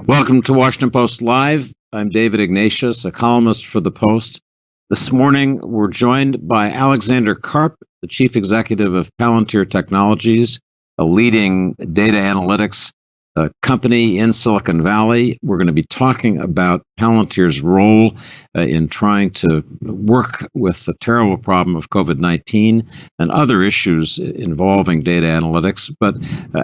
Welcome to Washington Post Live. I'm David Ignatius, a columnist for The Post. This morning, we're joined by Alexander Karp, the chief executive of Palantir Technologies, a leading data analytics company in Silicon Valley. We're going to be talking about Palantir's role in trying to work with the terrible problem of COVID-19 and other issues involving data analytics. But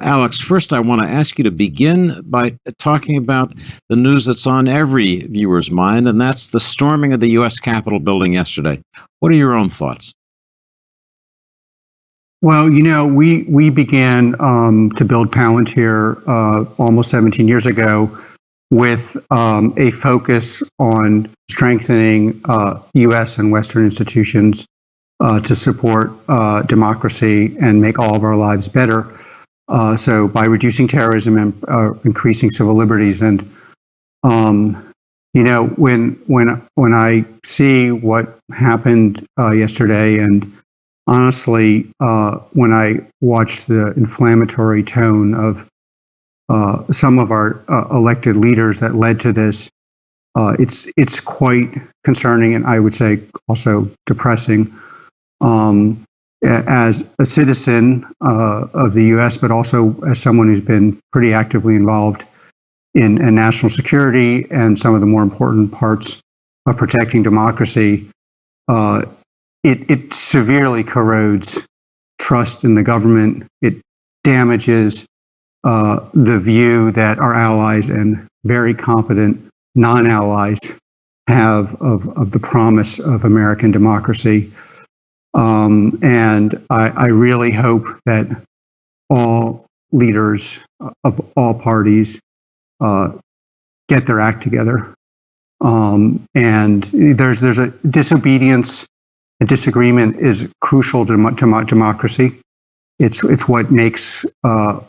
Alex, first I want to ask you to begin by talking about the news that's on every viewer's mind, and that's the storming of the U.S. Capitol building yesterday. What are your own thoughts? Well, we began to build Palantir almost 17 years ago with a focus on strengthening U.S. and Western institutions to support democracy and make all of our lives better. So by reducing terrorism and increasing civil liberties. And when I see what happened yesterday, and honestly, when I watched the inflammatory tone of some of our elected leaders that led to this, it's quite concerning, and I would say also depressing. As a citizen of the U.S., but also as someone who's been pretty actively involved in national security and some of the more important parts of protecting democracy, it severely corrodes trust in the government. It damages the view that our allies and very competent non-allies have of the promise of American democracy. And I really hope that all leaders of all parties get their act together. And there's a disobedience. A disagreement is crucial to democracy. It's what makes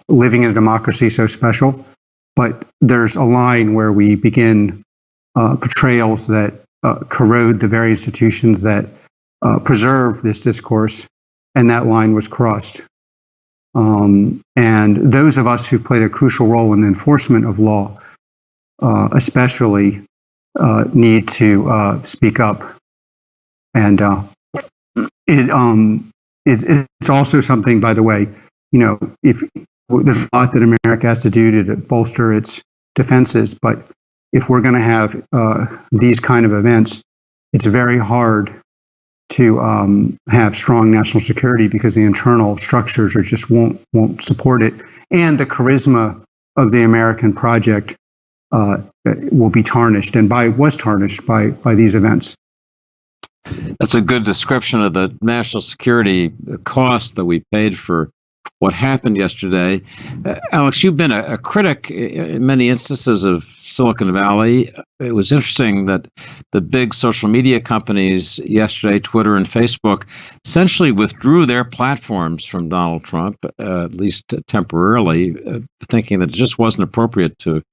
living in a democracy so special. But there's a line where we begin portrayals that corrode the very institutions that preserve this discourse, and that line was crossed. And those of us who've played a crucial role in the enforcement of law, especially, need to speak up. And it's also something, by the way, if there's a lot that America has to do to bolster its defenses, but if we're going to have these kind of events, it's very hard to have strong national security because the internal structures are just won't support it, and the charisma of the American project will be tarnished, and was tarnished by these events. That's a good description of the national security cost that we paid for what happened yesterday. Alex, you've been a critic in many instances of Silicon Valley. It was interesting that the big social media companies yesterday, Twitter and Facebook, essentially withdrew their platforms from Donald Trump, at least temporarily, thinking that it just wasn't appropriate to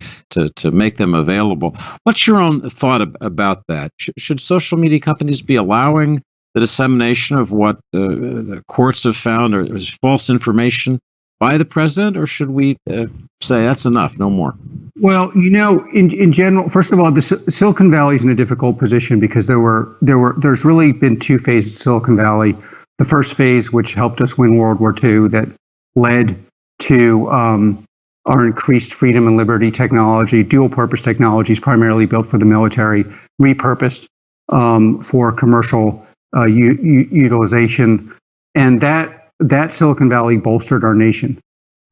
make them available. What's your own thought about that? Should social media companies be allowing the dissemination of what the courts have found or is false information by the president, or should we say that's enough, no more? Well, in general, first of all, the Silicon Valley is in a difficult position because there's really been two phases of Silicon Valley. The first phase, which helped us win World War II, that led to our increased freedom and liberty technology, dual-purpose technologies primarily built for the military, repurposed for commercial utilization, and that Silicon Valley bolstered our nation.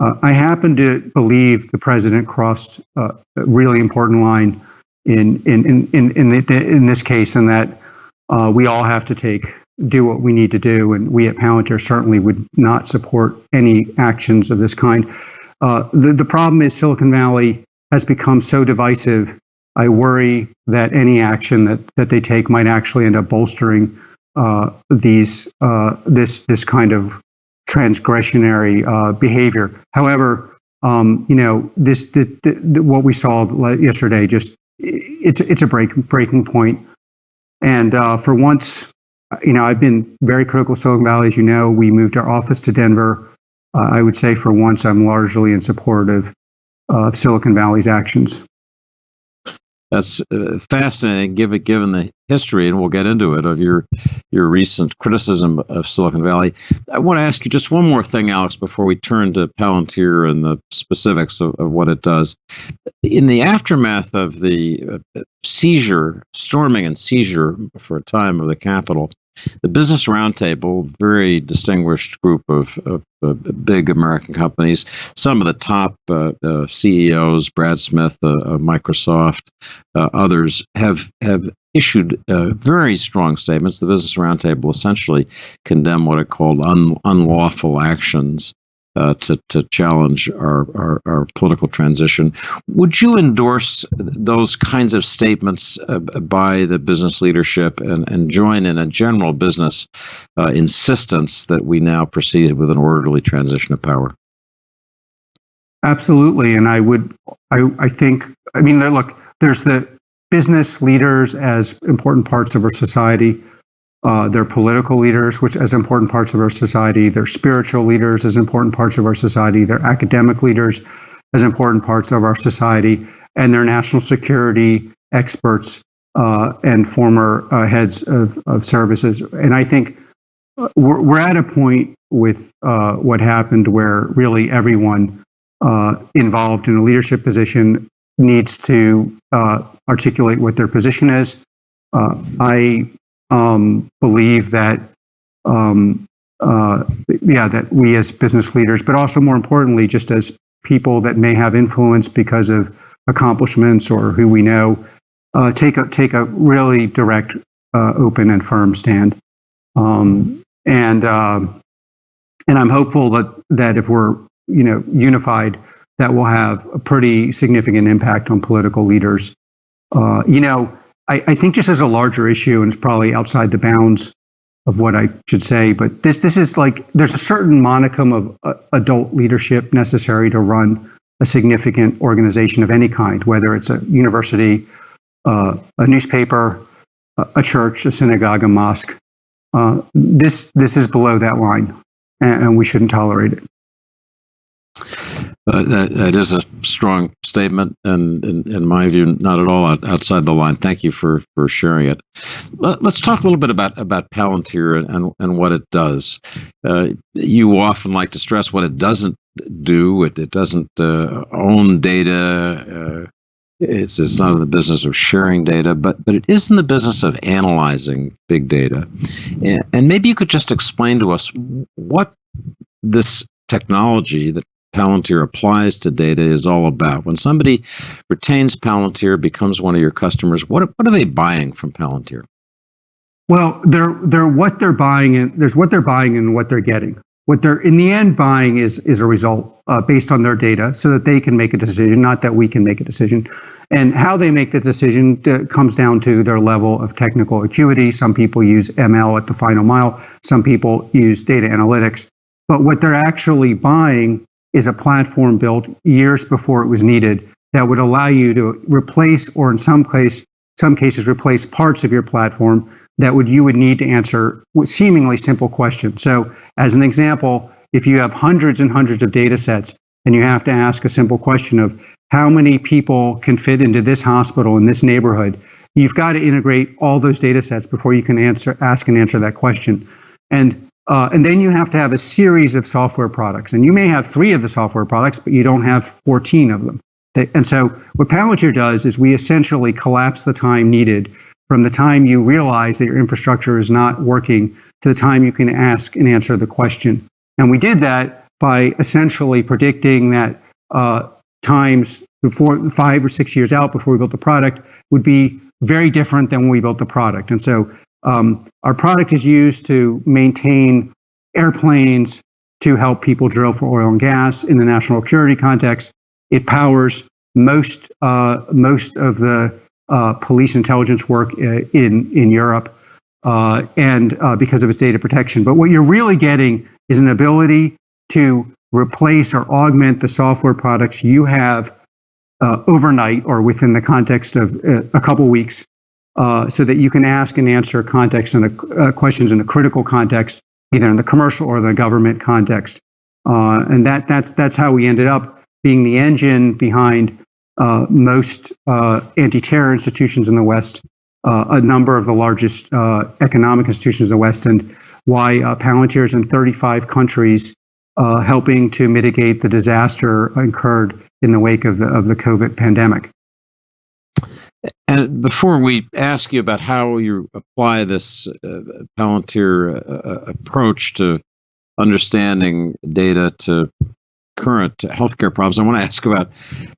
I happen to believe the president crossed a really important line in this case, and that we all have to do what we need to do, and we at Palantir certainly would not support any actions of this kind. The problem is Silicon Valley has become so divisive. I worry that any action that they take might actually end up bolstering this kind of transgressionary behavior. However, what we saw yesterday, it's a breaking point. And for once, I've been very critical of Silicon Valley. As you know, we moved our office to Denver. I would say for once, I'm largely in support of Silicon Valley's actions. That's fascinating, given the history, and we'll get into it, of your recent criticism of Silicon Valley. I want to ask you just one more thing, Alex, before we turn to Palantir and the specifics of what it does. In the aftermath of the storming and seizure for a time of the Capitol, the Business Roundtable, very distinguished group of big American companies, some of the top CEOs, Brad Smith of Microsoft, others have issued very strong statements. The Business Roundtable essentially condemned what it called unlawful actions to challenge our political transition. Would you endorse those kinds of statements by the business leadership and join in a general business insistence that we now proceed with an orderly transition of power? Absolutely, and I think, I mean, look, there's the business leaders as important parts of our society. They're political leaders, which as important parts of our society. They're spiritual leaders as important parts of our society. They're academic leaders as important parts of our society. And they're national security experts and former heads of services. And I think we're at a point with what happened where really everyone involved in a leadership position needs to articulate what their position is. I believe that, that we as business leaders, but also more importantly, just as people that may have influence because of accomplishments or who we know, take a really direct, open, and firm stand. And I'm hopeful that if we're unified, that will have a pretty significant impact on political leaders. I think just as a larger issue, and it's probably outside the bounds of what I should say, but this is like, there's a certain modicum of adult leadership necessary to run a significant organization of any kind, whether it's a university, a newspaper, a church, a synagogue, a mosque. This is below that line, and we shouldn't tolerate it. That is a strong statement, and in my view, not at all outside the line. Thank you for sharing it. Let's talk a little bit about Palantir and what it does. You often like to stress what it doesn't do. It doesn't own data. It's not in the business of sharing data, but it is in the business of analyzing big data. And maybe you could just explain to us what this technology that Palantir applies to data is all about. When somebody retains Palantir, becomes one of your customers, what are they buying from Palantir? Well, they're what they're buying, and there's what they're buying and what they're getting. What they're in the end buying is a result based on their data, so that they can make a decision, not that we can make a decision. And how they make the decision comes down to their level of technical acuity. Some people use ML at the final mile. Some people use data analytics. But what they're actually buying is a platform built years before it was needed that would allow you to replace, or in some cases replace parts of your platform that you would need to answer seemingly simple questions. So as an example, if you have hundreds and hundreds of data sets and you have to ask a simple question of how many people can fit into this hospital in this neighborhood, you've got to integrate all those data sets before you can ask and answer that question. And then you have to have a series of software products. And you may have 3 of the software products, but you don't have 14 of them. And so what Palantir does is we essentially collapse the time needed from the time you realize that your infrastructure is not working to the time you can ask and answer the question. And we did that by essentially predicting that times before 5 or 6 years out before we built the product would be very different than when we built the product. And so our product is used to maintain airplanes, to help people drill for oil and gas in the national security context. It powers most of the police intelligence work in Europe, and because of its data protection. But what you're really getting is an ability to replace or augment the software products you have overnight or within the context of a couple weeks. So that you can ask and answer context and questions in a critical context, either in the commercial or the government context. And that's how we ended up being the engine behind most anti-terror institutions in the West, a number of the largest economic institutions in the West, and why Palantir is in 35 countries, helping to mitigate the disaster incurred in the wake of the COVID pandemic. And before we ask you about how you apply this Palantir approach to understanding data to current healthcare problems, I want to ask about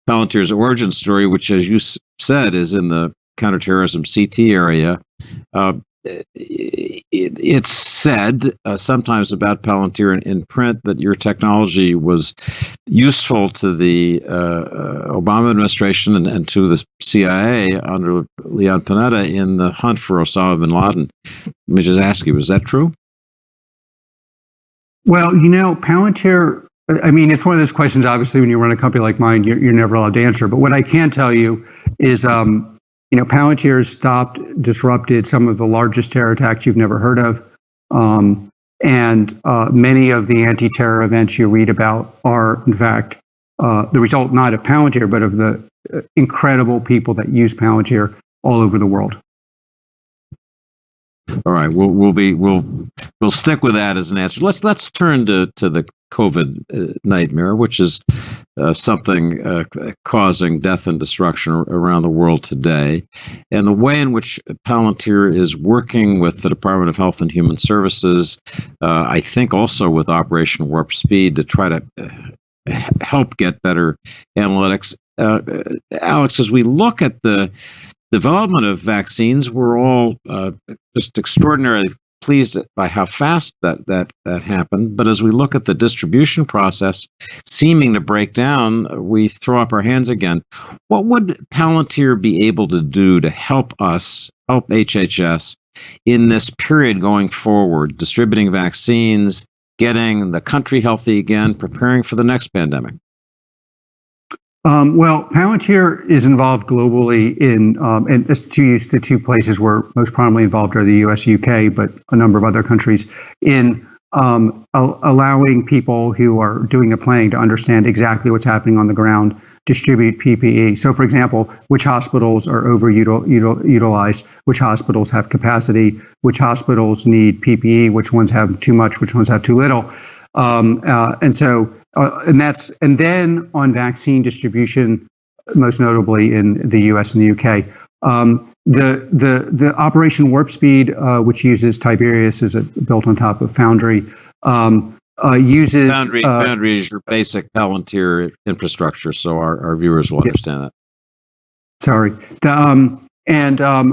Palantir's origin story, which, as you said, is in the counterterrorism CT area. It's said sometimes about Palantir in print that your technology was useful to the Obama administration and to the CIA under Leon Panetta in the hunt for Osama bin Laden. Let me just ask you, is that true? Well, Palantir, I mean, it's one of those questions, obviously, when you run a company like mine, you're never allowed to answer. But what I can tell you is, Palantir stopped, disrupted some of the largest terror attacks you've never heard of. And many of the anti-terror events you read about are, in fact, the result not of Palantir, but of the incredible people that use Palantir all over the world. All right, we'll stick with that as an answer. Let's turn to the COVID nightmare, which is something causing death and destruction around the world today, and the way in which Palantir is working with the Department of Health and Human Services, I think also with Operation Warp Speed, to try to help get better analytics. Alex, as we look at the development of vaccines, we're all just extraordinarily pleased by how fast that happened. But as we look at the distribution process seeming to break down, we throw up our hands again. What would Palantir be able to do to help us, help HHS in this period going forward, distributing vaccines, getting the country healthy again, preparing for the next pandemic? Well, Palantir is involved globally in, and the two places we're most prominently involved are the US, UK, but a number of other countries, in allowing people who are doing the planning to understand exactly what's happening on the ground, distribute PPE. So, for example, which hospitals are overutilized, which hospitals have capacity, which hospitals need PPE, which ones have too much, which ones have too little. And then on vaccine distribution, most notably in the US and the UK, the Operation Warp Speed, which uses Tiberius, is built on top of Foundry, uses Foundry is your basic Palantir infrastructure, so our viewers will understand that. Sorry.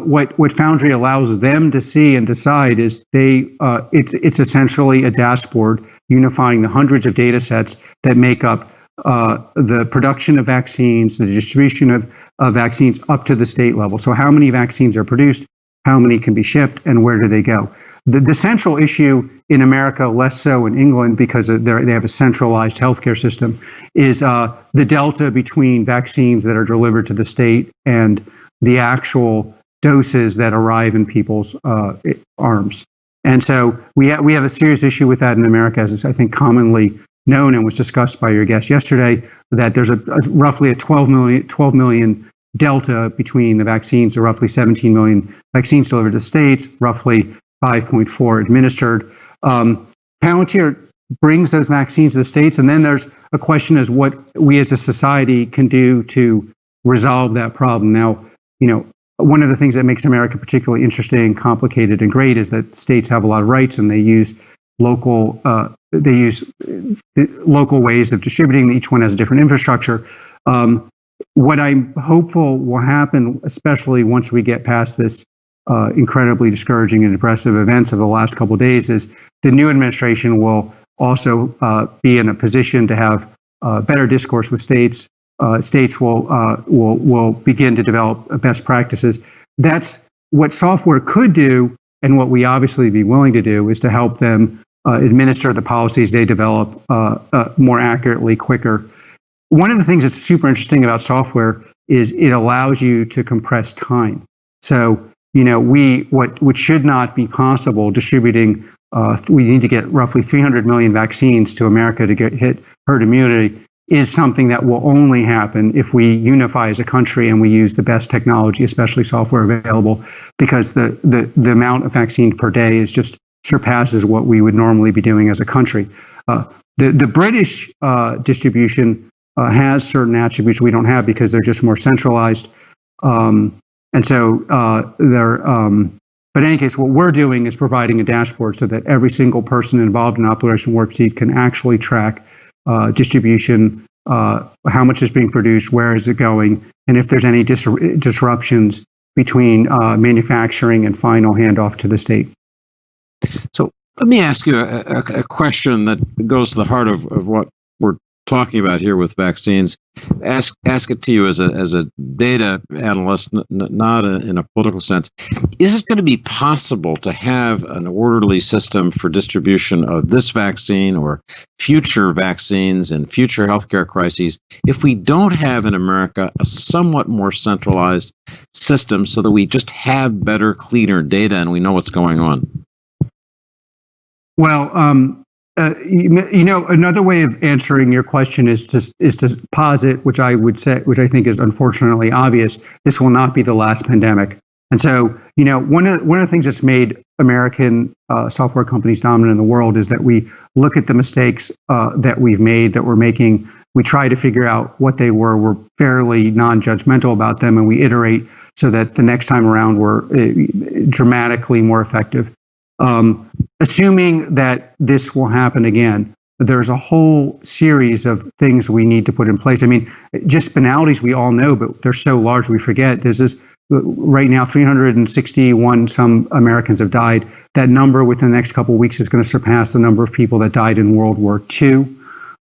What Foundry allows them to see and decide is it's essentially a dashboard unifying the hundreds of data sets that make up the production of vaccines, the distribution of vaccines up to the state level. So how many vaccines are produced, how many can be shipped, and where do they go? The central issue in America, less so in England because they have a centralized healthcare system, is the delta between vaccines that are delivered to the state and the actual doses that arrive in people's arms. And so we have a serious issue with that in America, as is, I think, commonly known and was discussed by your guest yesterday, that there's roughly a 12 million delta between the vaccines, or roughly 17 million vaccines delivered to states, roughly 5.4 administered. Palantir brings those vaccines to the states, and then there's a question as what we as a society can do to resolve that problem. Now, one of the things that makes America particularly interesting, complicated, and great is that states have a lot of rights, and they use local ways of distributing. Each one has a different infrastructure. What I'm hopeful will happen, especially once we get past this incredibly discouraging and depressive events of the last couple of days, is the new administration will also be in a position to have better discourse with states. States will begin to develop best practices. That's what software could do, and what we obviously be willing to do is to help them administer the policies they develop more accurately, quicker. One of the things that's super interesting about software is it allows you to compress time. So, what should not be possible distributing, we need to get roughly 300 million vaccines to America to hit herd immunity. is something that will only happen if we unify as a country and we use the best technology, especially software available, because the amount of vaccine per day is just surpasses what we would normally be doing as a country. The British distribution has certain attributes we don't have because they're just more centralized. And so but in any case, what we're doing is providing a dashboard so that every single person involved in Operation Warp Speed can actually track distribution, how much is being produced, where is it going, and if there's any disruptions between manufacturing and final handoff to the state. So let me ask you a question that goes to the heart of what we're talking about here with vaccines. Ask it to you as a data analyst, not in a political sense. Is it going to be possible to have an orderly system for distribution of this vaccine or future vaccines and future healthcare crises if we don't have in America a somewhat more centralized system so that we just have better, cleaner data and we know what's going on? Well, another way of answering your question is to posit, which I think is unfortunately obvious, this will not be the last pandemic. And so, one of the things that's made American software companies dominant in the world is that we look at the mistakes that we've made, that we're making. We try to figure out what they were. We're fairly non-judgmental about them, and we iterate so that the next time around we're dramatically more effective. Assuming that this will happen again, there's a whole series of things we need to put in place. I mean, just banalities we all know, but they're so large we forget. There's this right now, 361 some Americans have died. That number within the next couple of weeks is going to surpass the number of people that died in World War II.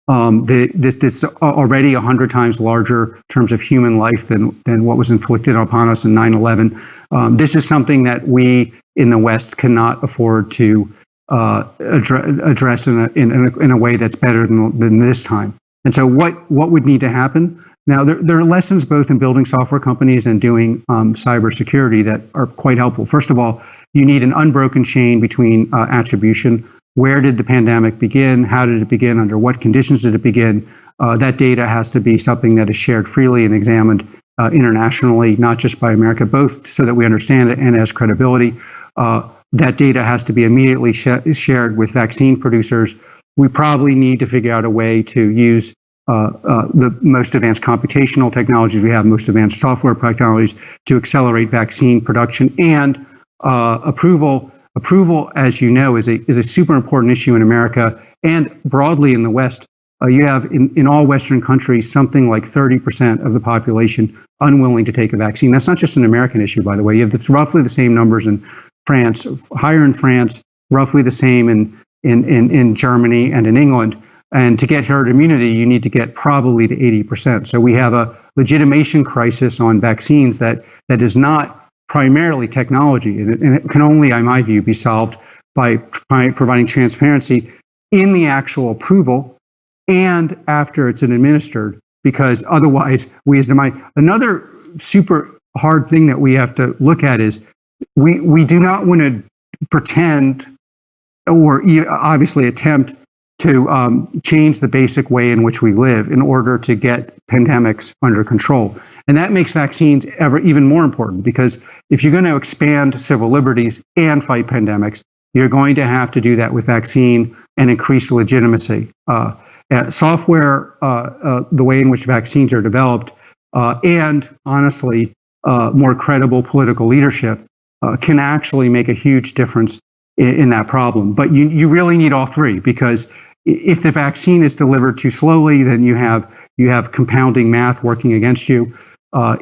This already 100 times larger in terms of human life than what was inflicted upon us in 9/11. This is something that we in the West cannot afford to address in a way that's better than this time. And so what would need to happen? Now, there are lessons both in building software companies and doing cybersecurity that are quite helpful. First of all, you need an unbroken chain between attribution. Where did the pandemic begin? How did it begin? Under what conditions did it begin? That data has to be something that is shared freely and examined internationally, not just by America, both so that we understand it and as credibility. That data has to be immediately shared with vaccine producers. We probably need to figure out a way to use the most advanced computational technologies we have, most advanced software technologies to accelerate vaccine production and approval. Approval, as you know, is a super important issue in America and broadly in the West. You have in all Western countries something like 30% of the population unwilling to take a vaccine. That's not just an American issue, by the way. You have roughly the same numbers in France, higher in France, roughly the same in Germany and in England. And to get herd immunity, you need to get probably to 80%. So we have a legitimation crisis on vaccines that is not primarily technology, and it can only, in my view, be solved by providing transparency in the actual approval and after it's administered, because otherwise we as another super hard thing that we have to look at is we do not want to pretend or obviously attempt to change the basic way in which we live in order to get pandemics under control. And that makes vaccines even more important, because if you're going to expand civil liberties and fight pandemics, you're going to have to do that with vaccine and increase legitimacy. Software, the way in which vaccines are developed, and honestly, more credible political leadership can actually make a huge difference in that problem. But you really need all three, because if the vaccine is delivered too slowly, then you have compounding math working against you.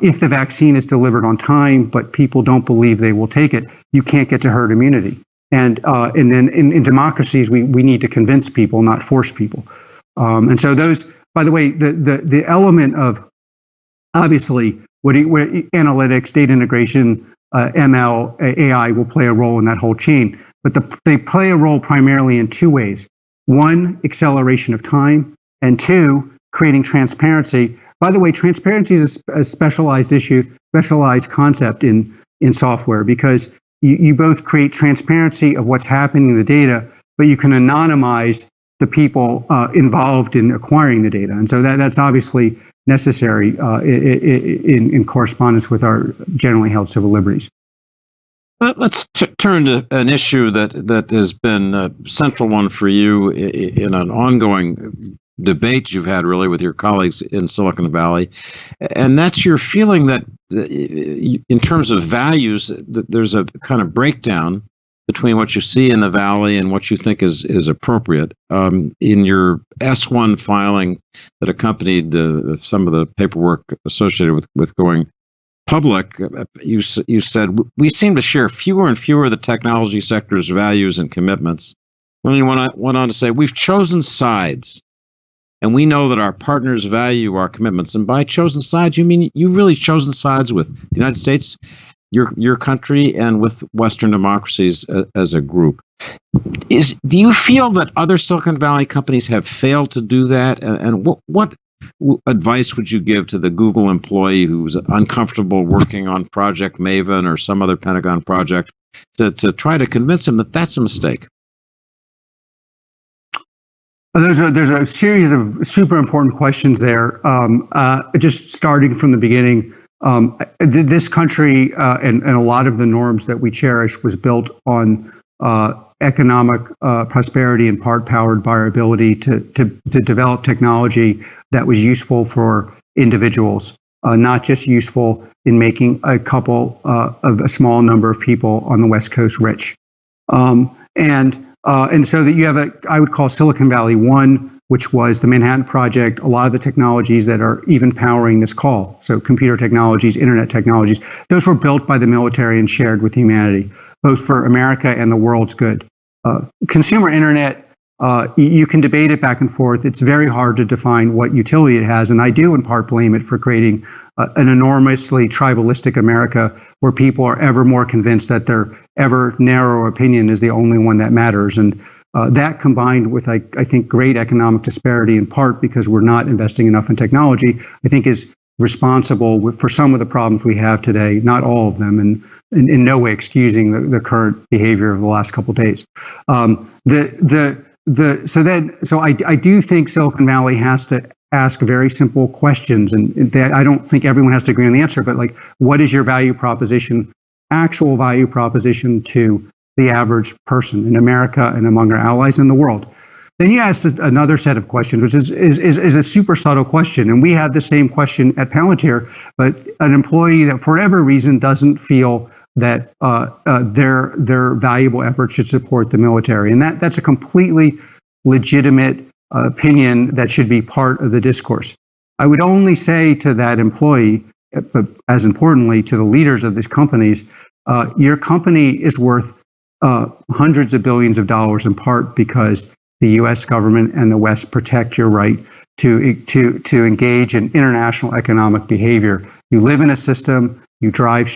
If the vaccine is delivered on time, but people don't believe they will take it, you can't get to herd immunity. And then in democracies, we need to convince people, not force people. And so those, by the way, the element of obviously what analytics, data integration, ML, AI will play a role in that whole chain. But they play a role primarily in two ways. One, acceleration of time, and two, creating transparency. By the way, transparency is a specialized issue, specialized concept in software, because you both create transparency of what's happening in the data, but you can anonymize the people involved in acquiring the data. And so that's obviously necessary in correspondence with our generally held civil liberties. Let's turn to an issue that has been a central one for you in an ongoing debate you've had really with your colleagues in Silicon Valley, and that's your feeling that in terms of values, that there's a kind of breakdown between what you see in the Valley and what you think is appropriate. In your S1 filing that accompanied some of the paperwork associated with going public, you said, we seem to share fewer and fewer of the technology sector's values and commitments. Well, you went on to say, we've chosen sides, and we know that our partners value our commitments. And by chosen sides, you mean you've really chosen sides with the United States, your country, and with Western democracies as a group. Do you feel that other Silicon Valley companies have failed to do that? And what advice would you give to the Google employee who's uncomfortable working on Project Maven or some other Pentagon project to try to convince him that that's a mistake? There's a series of super important questions there. Just starting from the beginning, this country and a lot of the norms that we cherish was built on economic prosperity, in part powered by our ability to develop technology that was useful for individuals, not just useful in making a couple of a small number of people on the West Coast rich. And so that you have I would call Silicon Valley 1, which was the Manhattan Project, a lot of the technologies that are even powering this call. So computer technologies, internet technologies, those were built by the military and shared with humanity, both for America and the world's good. Consumer internet, you can debate it back and forth. It's very hard to define what utility it has, and I do in part blame it for creating an enormously tribalistic America where people are ever more convinced that their ever narrower opinion is the only one that matters. And that combined with, I think, great economic disparity, in part because we're not investing enough in technology, I think is responsible for some of the problems we have today, not all of them, and in no way excusing the current behavior of the last couple of days. So I do think Silicon Valley has to ask very simple questions, and I don't think everyone has to agree on the answer, but like, what is your value proposition, actual value proposition to the average person in America and among our allies in the world? Then you asked another set of questions, which is a super subtle question, and we had the same question at Palantir, but an employee that for whatever reason doesn't feel that their valuable effort should support the military, and that's a completely legitimate opinion that should be part of the discourse. I would only say to that employee, but as importantly to the leaders of these companies, your company is worth hundreds of billions of dollars in part because the U.S. government and the West protect your right to engage in international economic behavior. You live in a system, you drive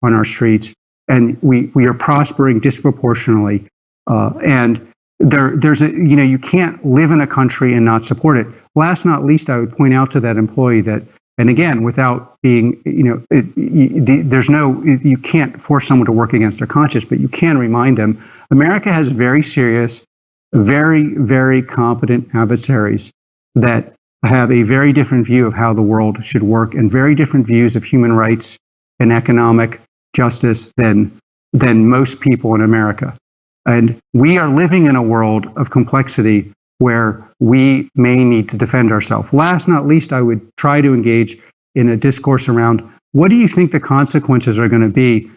on our streets, and we are prospering disproportionately. And there's you can't live in a country and not support it. Last not least, I would point out to that employee that, and again, without being, you can't force someone to work against their conscience, but you can remind them, America has very serious, very, very competent adversaries that have a very different view of how the world should work and very different views of human rights and economic justice than most people in America. And we are living in a world of complexity where we may need to defend ourselves. Last not least, I would try to engage in a discourse around, what do you think the consequences are going to be?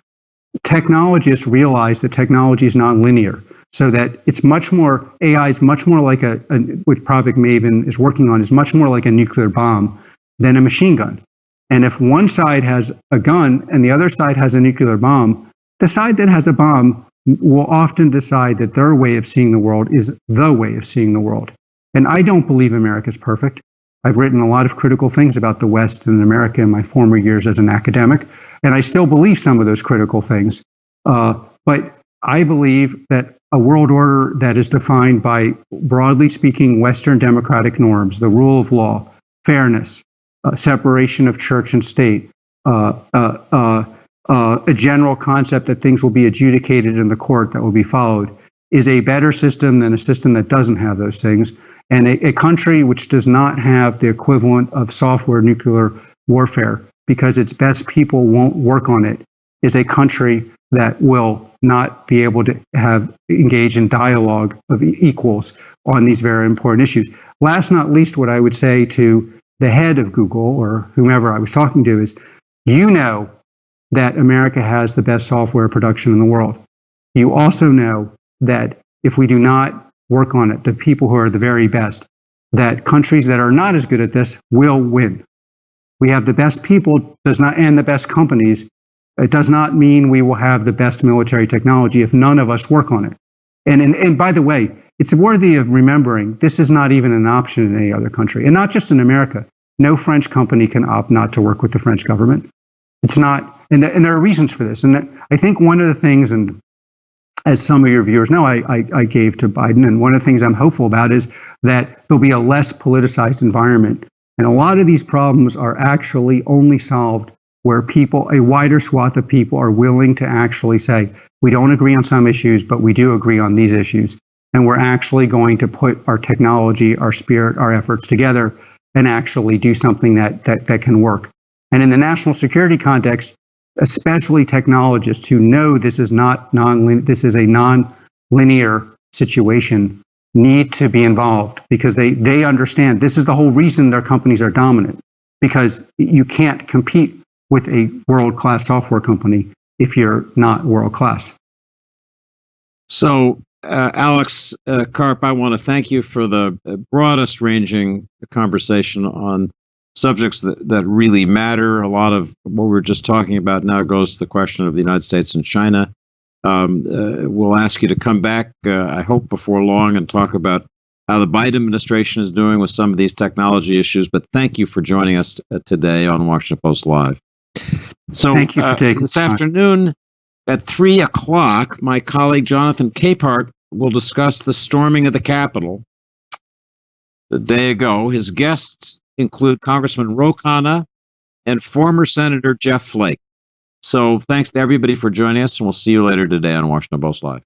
Technologists realize that technology is nonlinear, so that it's much more, AI is much more like which Project Maven is working on, is much more like a nuclear bomb than a machine gun. And if one side has a gun and the other side has a nuclear bomb, the side that has a bomb will often decide that their way of seeing the world is the way of seeing the world. And I don't believe America is perfect. I've written a lot of critical things about the West and America in my former years as an academic, and I still believe some of those critical things. But I believe that a world order that is defined by, broadly speaking, Western democratic norms, the rule of law, fairness, separation of church and state, a general concept that things will be adjudicated in the court that will be followed, is a better system than a system that doesn't have those things. And a country which does not have the equivalent of software nuclear warfare because its best people won't work on it is a country that will not be able to engage in dialogue of equals on these very important issues. Last not least, what I would say to the head of Google or whomever I was talking to is, you know that America has the best software production in the world. You also know that if we do not work on it, the people who are the very best, that countries that are not as good at this will win. We have the best people and the best companies. It does not mean we will have the best military technology if none of us work on it. And by the way, it's worthy of remembering this is not even an option in any other country, and not just in America. No French company can opt not to work with the French government. It's not, and there are reasons for this. And I think one of the things, and as some of your viewers know, I gave to Biden, and one of the things I'm hopeful about is that there'll be a less politicized environment. And a lot of these problems are actually only solved where a wider swath of people are willing to actually say, we don't agree on some issues, but we do agree on these issues. And we're actually going to put our technology, our spirit, our efforts together and actually do something that can work. And in the national security context, especially technologists who know this is this is a non-linear situation, need to be involved because they understand this is the whole reason their companies are dominant, because you can't compete with a world-class software company if you're not world-class. So, Alex Karp, I want to thank you for the broadest ranging conversation on subjects that really matter. A lot of what we were just talking about now goes to the question of the United States and China. We'll ask you to come back, I hope, before long and talk about how the Biden administration is doing with some of these technology issues. But thank you for joining us today on Washington Post Live. So thank you for taking this afternoon at 3 o'clock, my colleague Jonathan Capehart will discuss the storming of the Capitol the day ago. His guests include Congressman Ro Khanna and former Senator Jeff Flake. So thanks to everybody for joining us, and we'll see you later today on Washington Post Live.